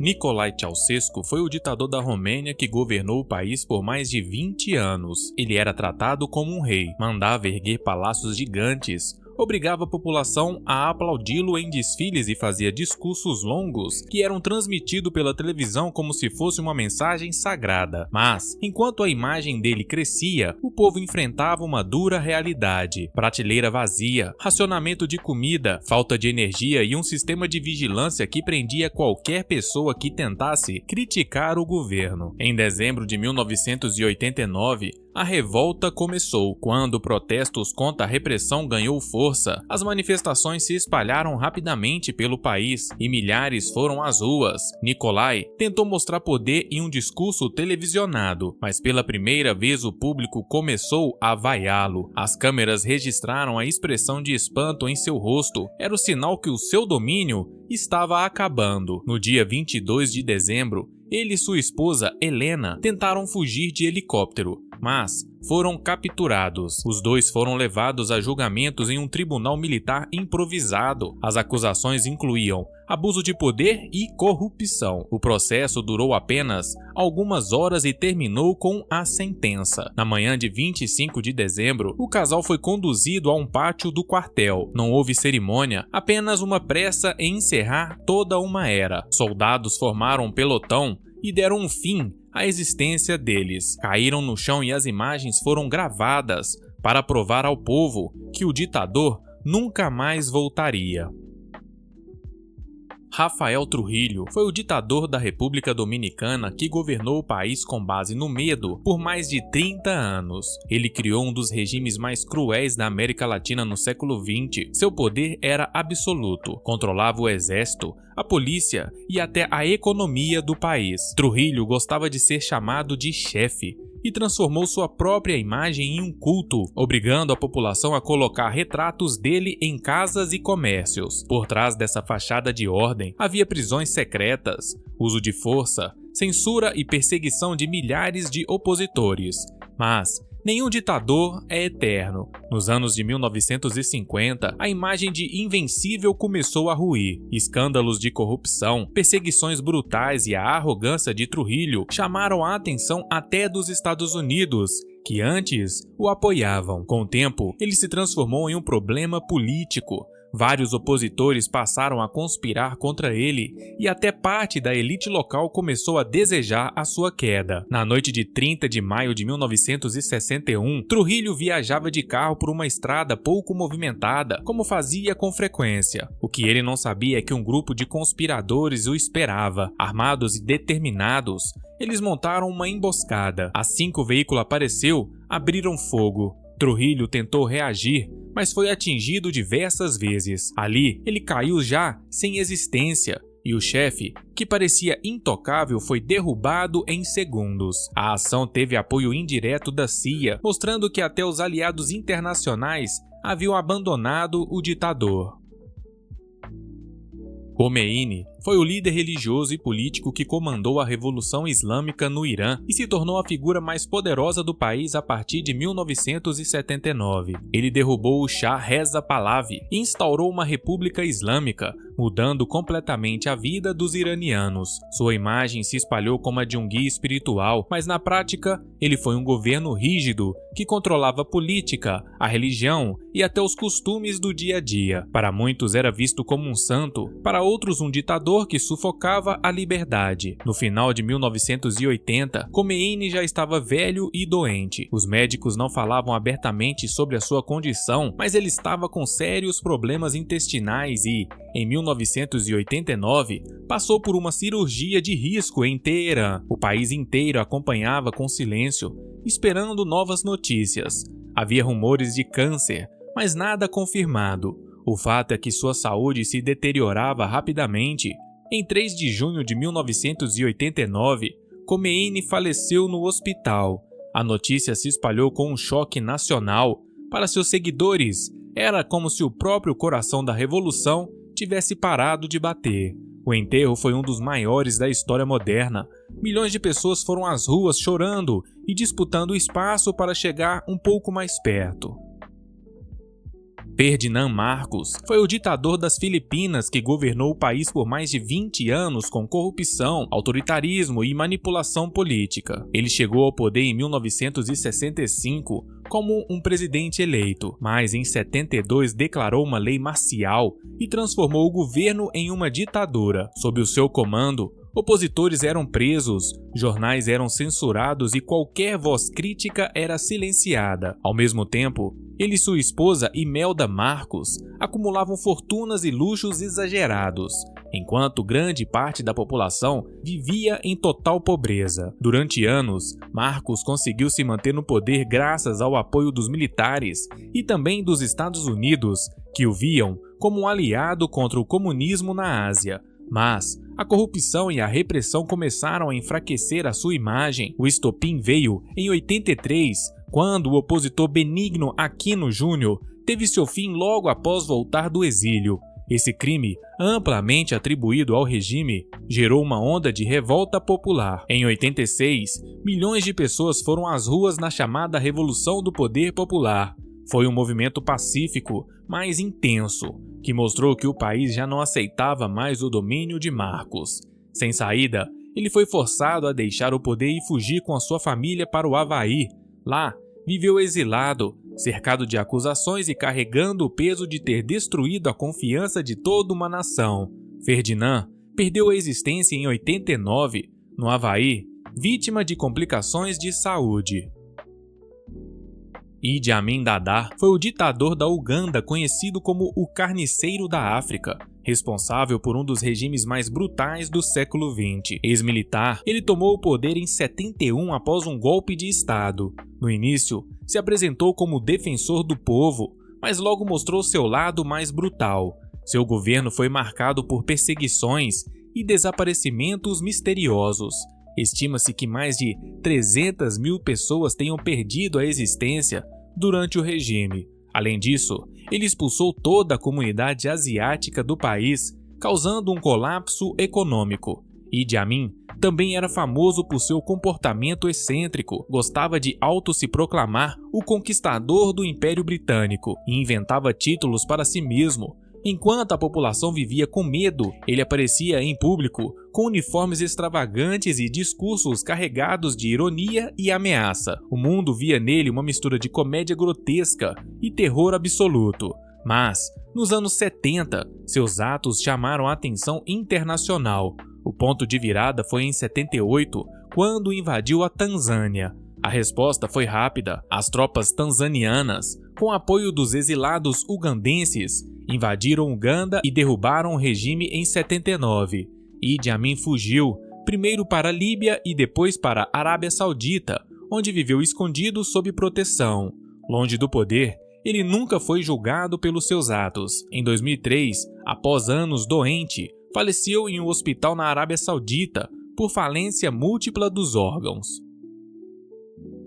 Nicolae Ceausescu foi o ditador da Romênia que governou o país por mais de 20 anos. Ele era tratado como um rei, mandava erguer palácios gigantes, obrigava a população a aplaudi-lo em desfiles e fazia discursos longos que eram transmitidos pela televisão como se fosse uma mensagem sagrada. Mas, enquanto a imagem dele crescia, o povo enfrentava uma dura realidade: prateleira vazia, racionamento de comida, falta de energia e um sistema de vigilância que prendia qualquer pessoa que tentasse criticar o governo. Em dezembro de 1989, a revolta começou. Quando protestos contra a repressão ganhou força, as manifestações se espalharam rapidamente pelo país e milhares foram às ruas. Nicolae tentou mostrar poder em um discurso televisionado, mas pela primeira vez o público começou a vaiá-lo. As câmeras registraram a expressão de espanto em seu rosto. Era o sinal que o seu domínio estava acabando. No dia 22 de dezembro, ele e sua esposa, Helena, tentaram fugir de helicóptero, mas foram capturados. Os dois foram levados a julgamentos em um tribunal militar improvisado. As acusações incluíam abuso de poder e corrupção. O processo durou apenas algumas horas e terminou com a sentença. Na manhã de 25 de dezembro, o casal foi conduzido a um pátio do quartel. Não houve cerimônia, apenas uma pressa em encerrar toda uma era. Soldados formaram um pelotão e deram um fim à existência deles. Caíram no chão e as imagens foram gravadas para provar ao povo que o ditador nunca mais voltaria. Rafael Trujillo foi o ditador da República Dominicana que governou o país com base no medo por mais de 30 anos. Ele criou um dos regimes mais cruéis da América Latina no século XX. Seu poder era absoluto, controlava o exército, a polícia e até a economia do país. Trujillo gostava de ser chamado de chefe e transformou sua própria imagem em um culto, obrigando a população a colocar retratos dele em casas e comércios. Por trás dessa fachada de ordem, havia prisões secretas, uso de força, censura e perseguição de milhares de opositores. Mas nenhum ditador é eterno. Nos anos de 1950, a imagem de invencível começou a ruir. Escândalos de corrupção, perseguições brutais e a arrogância de Trujillo chamaram a atenção até dos Estados Unidos, que antes o apoiavam. Com o tempo, ele se transformou em um problema político. Vários opositores passaram a conspirar contra ele e até parte da elite local começou a desejar a sua queda. Na noite de 30 de maio de 1961, Trujillo viajava de carro por uma estrada pouco movimentada, como fazia com frequência. O que ele não sabia é que um grupo de conspiradores o esperava. Armados e determinados, eles montaram uma emboscada. Assim que o veículo apareceu, abriram fogo. Trujillo tentou reagir, mas foi atingido diversas vezes. Ali, ele caiu já sem existência e o chefe, que parecia intocável, foi derrubado em segundos. A ação teve apoio indireto da CIA, mostrando que até os aliados internacionais haviam abandonado o ditador. Khomeini foi o líder religioso e político que comandou a Revolução Islâmica no Irã e se tornou a figura mais poderosa do país a partir de 1979. Ele derrubou o Shah Reza Pahlavi e instaurou uma república islâmica, mudando completamente a vida dos iranianos. Sua imagem se espalhou como a de um guia espiritual, mas na prática, ele foi um governo rígido que controlava a política, a religião e até os costumes do dia a dia. Para muitos era visto como um santo, para outros um ditador que sufocava a liberdade. No final de 1980, Khomeini já estava velho e doente. Os médicos não falavam abertamente sobre a sua condição, mas ele estava com sérios problemas intestinais e, em 1989, passou por uma cirurgia de risco em Teherã. O país inteiro acompanhava com silêncio, esperando novas notícias. Havia rumores de câncer, mas nada confirmado. O fato é que sua saúde se deteriorava rapidamente. Em 3 de junho de 1989, Khomeini faleceu no hospital. A notícia se espalhou com um choque nacional. Para seus seguidores, era como se o próprio coração da revolução tivesse parado de bater. O enterro foi um dos maiores da história moderna. Milhões de pessoas foram às ruas chorando e disputando espaço para chegar um pouco mais perto. Ferdinand Marcos foi o ditador das Filipinas que governou o país por mais de 20 anos com corrupção, autoritarismo e manipulação política. Ele chegou ao poder em 1965 como um presidente eleito, mas em 72 declarou uma lei marcial e transformou o governo em uma ditadura. Sob o seu comando, opositores eram presos, jornais eram censurados e qualquer voz crítica era silenciada. Ao mesmo tempo, ele e sua esposa Imelda Marcos acumulavam fortunas e luxos exagerados, enquanto grande parte da população vivia em total pobreza. Durante anos, Marcos conseguiu se manter no poder graças ao apoio dos militares e também dos Estados Unidos, que o viam como um aliado contra o comunismo na Ásia. Mas a corrupção e a repressão começaram a enfraquecer a sua imagem. O estopim veio em 83, quando o opositor Benigno Aquino Júnior teve seu fim logo após voltar do exílio. Esse crime, amplamente atribuído ao regime, gerou uma onda de revolta popular. Em 86, milhões de pessoas foram às ruas na chamada Revolução do Poder Popular. Foi um movimento pacífico, mas intenso, que mostrou que o país já não aceitava mais o domínio de Marcos. Sem saída, ele foi forçado a deixar o poder e fugir com a sua família para o Havaí. Lá, viveu exilado, cercado de acusações e carregando o peso de ter destruído a confiança de toda uma nação. Ferdinand perdeu a existência em 89, no Havaí, vítima de complicações de saúde. Idi Amin Dada foi o ditador da Uganda conhecido como o Carniceiro da África, responsável por um dos regimes mais brutais do século XX. Ex-militar, ele tomou o poder em 71 após um golpe de Estado. No início, se apresentou como defensor do povo, mas logo mostrou seu lado mais brutal. Seu governo foi marcado por perseguições e desaparecimentos misteriosos. Estima-se que mais de 300 mil pessoas tenham perdido a existência durante o regime. Além disso, ele expulsou toda a comunidade asiática do país, causando um colapso econômico. Idi Amin também era famoso por seu comportamento excêntrico, gostava de se proclamar o conquistador do Império Britânico e inventava títulos para si mesmo. Enquanto a população vivia com medo, ele aparecia em público com uniformes extravagantes e discursos carregados de ironia e ameaça. O mundo via nele uma mistura de comédia grotesca e terror absoluto. Mas, nos anos 70, seus atos chamaram a atenção internacional. O ponto de virada foi em 78, quando invadiu a Tanzânia. A resposta foi rápida. As tropas tanzanianas, com apoio dos exilados ugandenses, invadiram Uganda e derrubaram o regime em 79. Idi Amin fugiu, primeiro para a Líbia e depois para a Arábia Saudita, onde viveu escondido sob proteção. Longe do poder, ele nunca foi julgado pelos seus atos. Em 2003, após anos doente, faleceu em um hospital na Arábia Saudita por falência múltipla dos órgãos.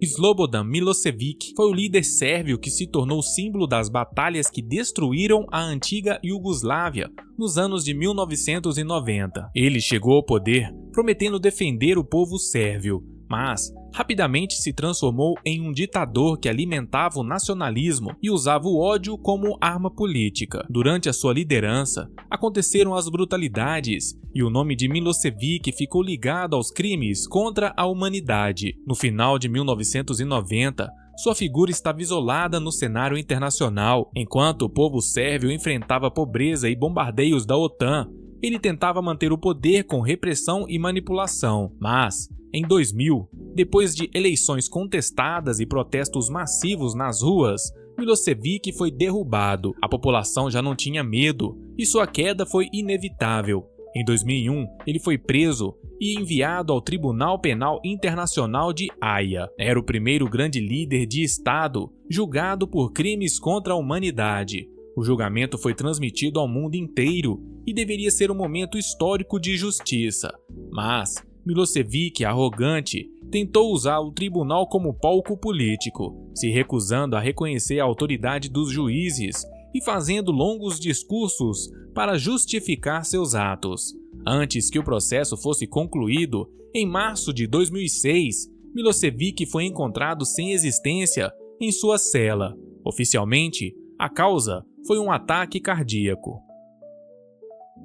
Slobodan Milošević foi o líder sérvio que se tornou símbolo das batalhas que destruíram a antiga Iugoslávia nos anos de 1990. Ele chegou ao poder prometendo defender o povo sérvio, mas rapidamente se transformou em um ditador que alimentava o nacionalismo e usava o ódio como arma política. Durante a sua liderança, aconteceram as brutalidades e o nome de Milošević ficou ligado aos crimes contra a humanidade. No final de 1990, sua figura estava isolada no cenário internacional. Enquanto o povo sérvio enfrentava pobreza e bombardeios da OTAN, ele tentava manter o poder com repressão e manipulação. Mas, em 2000, depois de eleições contestadas e protestos massivos nas ruas, Milošević foi derrubado. A população já não tinha medo e sua queda foi inevitável. Em 2001, ele foi preso e enviado ao Tribunal Penal Internacional de Haia. Era o primeiro grande líder de Estado julgado por crimes contra a humanidade. O julgamento foi transmitido ao mundo inteiro e deveria ser um momento histórico de justiça. Mas Milošević, arrogante, tentou usar o tribunal como palco político, se recusando a reconhecer a autoridade dos juízes e fazendo longos discursos para justificar seus atos. Antes que o processo fosse concluído, em março de 2006, Milošević foi encontrado sem existência em sua cela. Oficialmente, a causa foi um ataque cardíaco.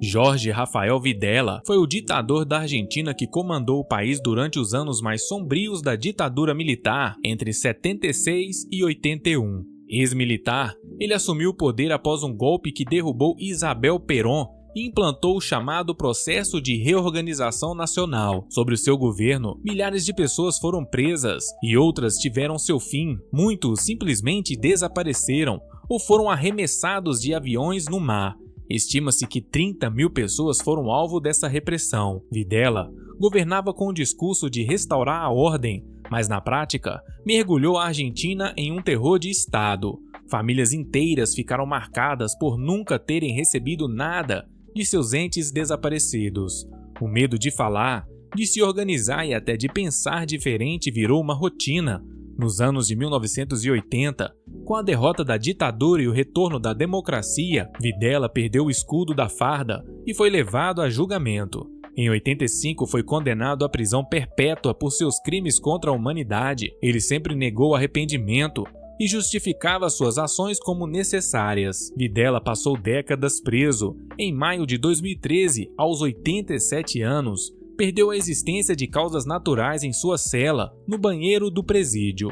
Jorge Rafael Videla foi o ditador da Argentina que comandou o país durante os anos mais sombrios da ditadura militar, entre 76 e 81. Ex-militar, ele assumiu o poder após um golpe que derrubou Isabel Perón e implantou o chamado Processo de Reorganização Nacional. Sobre o seu governo, milhares de pessoas foram presas e outras tiveram seu fim. Muitos simplesmente desapareceram ou foram arremessados de aviões no mar. Estima-se que 30 mil pessoas foram alvo dessa repressão. Videla governava com o discurso de restaurar a ordem, mas na prática mergulhou a Argentina em um terror de Estado. Famílias inteiras ficaram marcadas por nunca terem recebido nada de seus entes desaparecidos. O medo de falar, de se organizar e até de pensar diferente virou uma rotina. Nos anos de 1980, com a derrota da ditadura e o retorno da democracia, Videla perdeu o escudo da farda e foi levado a julgamento. Em 85, foi condenado à prisão perpétua por seus crimes contra a humanidade. Ele sempre negou arrependimento e justificava suas ações como necessárias. Videla passou décadas preso. Em maio de 2013, aos 87 anos, perdeu a existência de causas naturais em sua cela, no banheiro do presídio.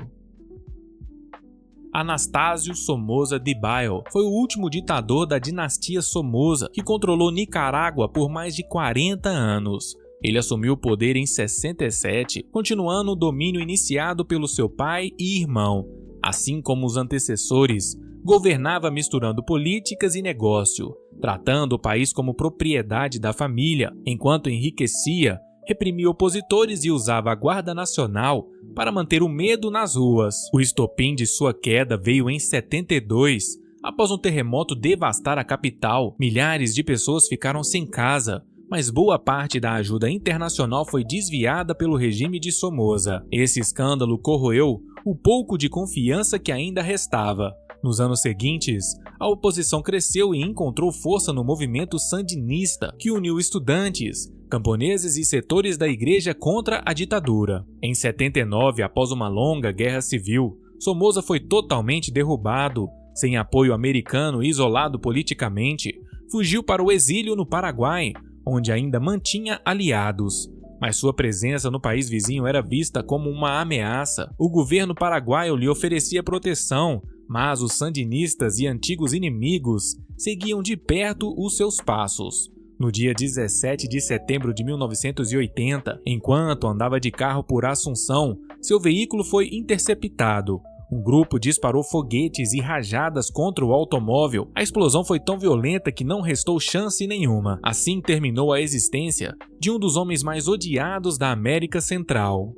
Anastácio Somoza Debayle foi o último ditador da dinastia Somoza, que controlou Nicarágua por mais de 40 anos. Ele assumiu o poder em 67, continuando o domínio iniciado pelo seu pai e irmão. Assim como os antecessores, governava misturando políticas e negócio, tratando o país como propriedade da família, enquanto enriquecia, reprimia opositores e usava a Guarda Nacional para manter o medo nas ruas. O estopim de sua queda veio em 72, após um terremoto devastar a capital. Milhares de pessoas ficaram sem casa, mas boa parte da ajuda internacional foi desviada pelo regime de Somoza. Esse escândalo corroeu o pouco de confiança que ainda restava. Nos anos seguintes, a oposição cresceu e encontrou força no movimento sandinista, que uniu estudantes, camponeses e setores da igreja contra a ditadura. Em 79, após uma longa guerra civil, Somoza foi totalmente derrubado. Sem apoio americano e isolado politicamente, fugiu para o exílio no Paraguai, onde ainda mantinha aliados. Mas sua presença no país vizinho era vista como uma ameaça. O governo paraguaio lhe oferecia proteção, mas os sandinistas e antigos inimigos seguiam de perto os seus passos. No dia 17 de setembro de 1980, enquanto andava de carro por Assunção, seu veículo foi interceptado. Um grupo disparou foguetes e rajadas contra o automóvel. A explosão foi tão violenta que não restou chance nenhuma. Assim terminou a existência de um dos homens mais odiados da América Central.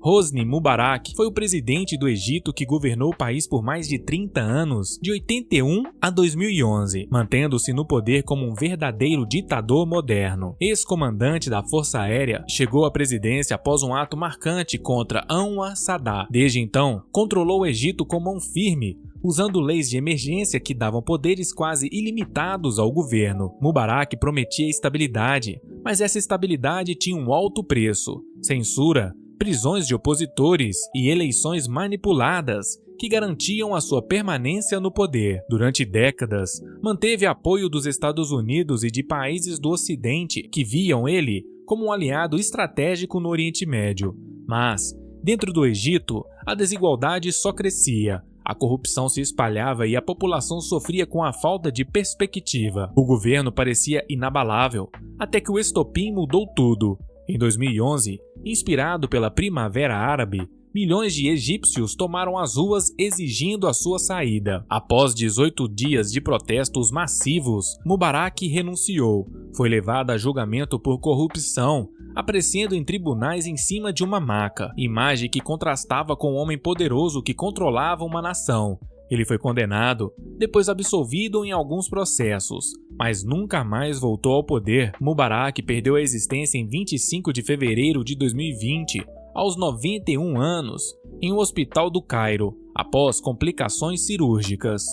Hosni Mubarak foi o presidente do Egito que governou o país por mais de 30 anos, de 81 a 2011, mantendo-se no poder como um verdadeiro ditador moderno. Ex-comandante da Força Aérea, chegou à presidência após um ato marcante contra Anwar Sadat. Desde então, controlou o Egito com mão firme, usando leis de emergência que davam poderes quase ilimitados ao governo. Mubarak prometia estabilidade, mas essa estabilidade tinha um alto preço: censura, prisões de opositores e eleições manipuladas que garantiam a sua permanência no poder. Durante décadas, manteve apoio dos Estados Unidos e de países do Ocidente que viam ele como um aliado estratégico no Oriente Médio. Mas, dentro do Egito, a desigualdade só crescia. A corrupção se espalhava e a população sofria com a falta de perspectiva. O governo parecia inabalável, até que o estopim mudou tudo. Em 2011, inspirado pela Primavera Árabe, milhões de egípcios tomaram as ruas exigindo a sua saída. Após 18 dias de protestos massivos, Mubarak renunciou. Foi levado a julgamento por corrupção, aparecendo em tribunais em cima de uma maca, imagem que contrastava com o homem poderoso que controlava uma nação. Ele foi condenado, depois absolvido em alguns processos, mas nunca mais voltou ao poder. Mubarak perdeu a existência em 25 de fevereiro de 2020, aos 91 anos, em um hospital do Cairo, após complicações cirúrgicas.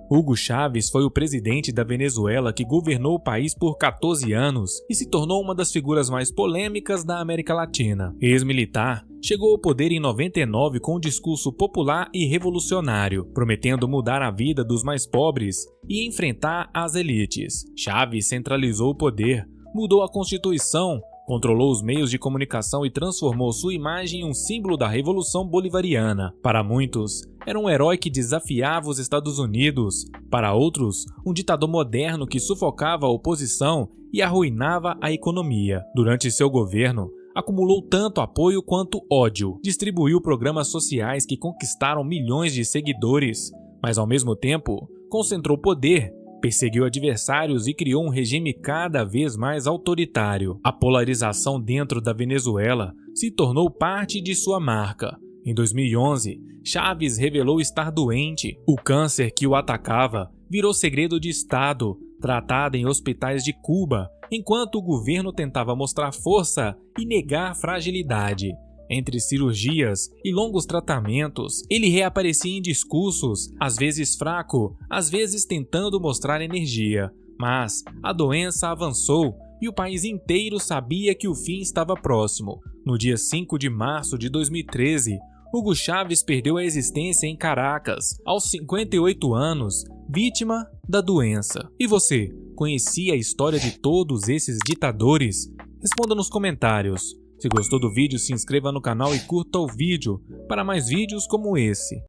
Hugo Chávez foi o presidente da Venezuela que governou o país por 14 anos e se tornou uma das figuras mais polêmicas da América Latina. Ex-militar, chegou ao poder em 99 com um discurso popular e revolucionário, prometendo mudar a vida dos mais pobres e enfrentar as elites. Chávez centralizou o poder, mudou a Constituição, controlou os meios de comunicação e transformou sua imagem em um símbolo da Revolução Bolivariana. Para muitos, era um herói que desafiava os Estados Unidos. Para outros, um ditador moderno que sufocava a oposição e arruinava a economia. Durante seu governo, acumulou tanto apoio quanto ódio. Distribuiu programas sociais que conquistaram milhões de seguidores, mas ao mesmo tempo, concentrou poder, perseguiu adversários e criou um regime cada vez mais autoritário. A polarização dentro da Venezuela se tornou parte de sua marca. Em 2011, Chávez revelou estar doente. O câncer que o atacava virou segredo de Estado, tratado em hospitais de Cuba, enquanto o governo tentava mostrar força e negar fragilidade. Entre cirurgias e longos tratamentos, ele reaparecia em discursos, às vezes fraco, às vezes tentando mostrar energia. Mas a doença avançou e o país inteiro sabia que o fim estava próximo. No dia 5 de março de 2013, Hugo Chávez perdeu a existência em Caracas, aos 58 anos, vítima da doença. E você, conhecia a história de todos esses ditadores? Responda nos comentários. Se gostou do vídeo, se inscreva no canal e curta o vídeo para mais vídeos como esse.